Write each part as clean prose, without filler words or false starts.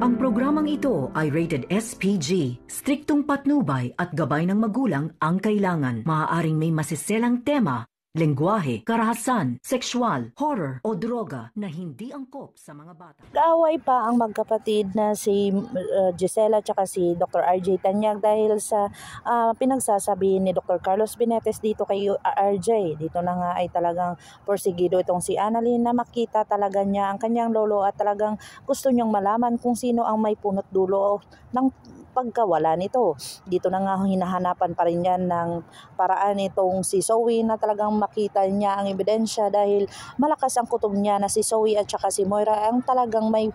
Ang programang ito ay rated SPG. Striktong patnubay at gabay ng magulang ang kailangan. Maaaring may masiselang tema, lengguwahe, karahasan, sexual, horror o droga na hindi angkop sa mga bata. Kaaway pa ang magkapatid na si Gisela at si Dr. RJ Tanyag dahil sa pinagsasabihin ni Dr. Carlos Binetes dito kay RJ. Dito na nga ay talagang porsigido itong si Annalyn na makita talaga niya ang kanyang lolo at talagang gusto niyang malaman kung sino ang may punot dulo ng pagkawala nito. Dito na nga hinahanapan pa rin yan ng paraan itong si Zoe na talagang makita niya ang ebidensya dahil malakas ang kutob niya na si Zoe at saka si Moira ang talagang may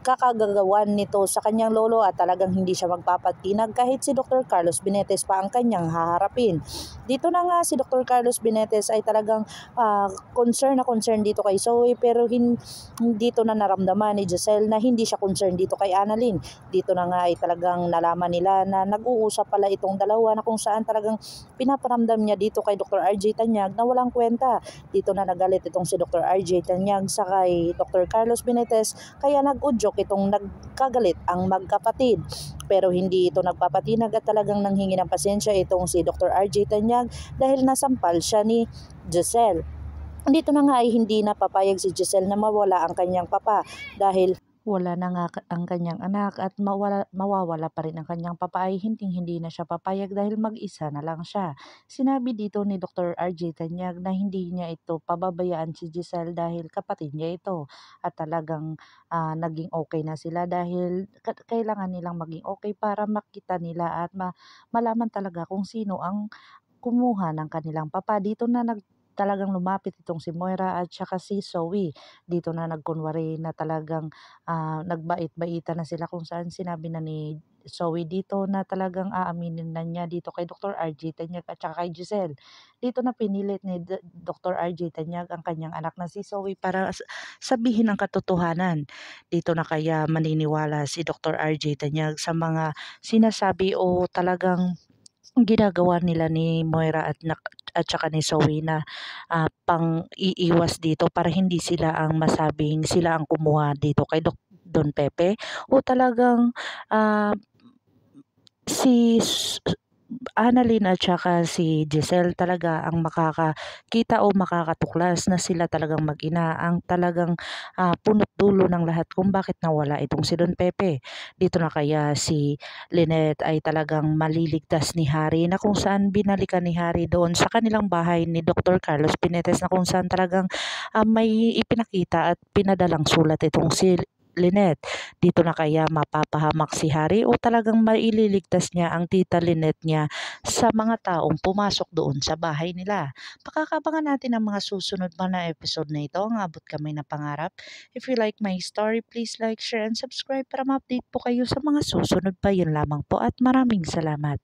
kakagagawan nito sa kanyang lolo at talagang hindi siya magpapatinag kahit si Dr. Carlos Binetes pa ang kanyang haharapin. Dito na nga si Dr. Carlos Binetes ay talagang concern dito kay Zoe pero dito na naramdaman ni Giselle na hindi siya concerned dito kay Annalyn. Dito na nga ay talagang nalaman nila na nag-uusap pala itong dalawa na kung saan talagang pinaparamdam niya dito kay Dr. RJ Tanyag na walang kwenta. Dito na nagalit itong si Dr. RJ Tanyag sa kay Dr. Carlos Binetes kaya nag-udyok itong nagkagalit ang magkapatid. Pero hindi ito nagpapatinag at talagang nanghingi ng pasensya itong si Dr. RJ Tanyag dahil nasampal siya ni Giselle. Dito na nga ay hindi na papayag si Giselle na mawala ang kanyang papa dahil wala na nga ang kanyang anak at mawawala pa rin ang kanyang papa ay hindi na siya papayag dahil mag-isa na lang siya. Sinabi dito ni Dr. RJ Tanyag na hindi niya ito pababayaan si Giselle dahil kapatid niya ito at talagang naging okay na sila dahil kailangan nilang maging okay para makita nila at malaman talaga kung sino ang kumuha ng kanilang papa. Dito na talagang lumapit itong si Moira at saka si Zoe. Dito na nagkunwari na talagang nagbait-baitan na sila kung saan sinabi na ni Zoe dito na talagang aaminin na niya dito kay Dr. RJ Tanyag at saka kay Giselle. Dito na pinilit ni Dr. RJ Tanyag ang kanyang anak na si Zoe para sabihin ang katotohanan. Dito na kaya maniniwala si Dr. RJ Tanyag sa mga sinasabi o talagang ginagawa nila ni Moira at saka ni Zoe na pang-iiwas dito para hindi sila ang masabing sila ang kumuha dito kay Don Pepe o talagang si Annalyn at saka si Giselle talaga ang makakakita o makakatuklas na sila talagang mag-ina ang talagang punot dulo ng lahat kung bakit nawala itong si Don Pepe. Dito na kaya si Lynette ay talagang maliligtas ni Harry na kung saan binalikan ni Harry doon sa kanilang bahay ni Dr. Carlos Pinetes na kung saan talagang may ipinakita at pinadalang sulat itong si Lynette. Dito na kaya mapapahamak si Harry o talagang maililigtas niya ang tita Lynette niya sa mga taong pumasok doon sa bahay nila. Pakakabangan natin ang mga susunod pa na episode na ito. Ang abot kamay na pangarap. If you like my story, please like, share, and subscribe para ma-update po kayo sa mga susunod pa. Yun lamang po at maraming salamat.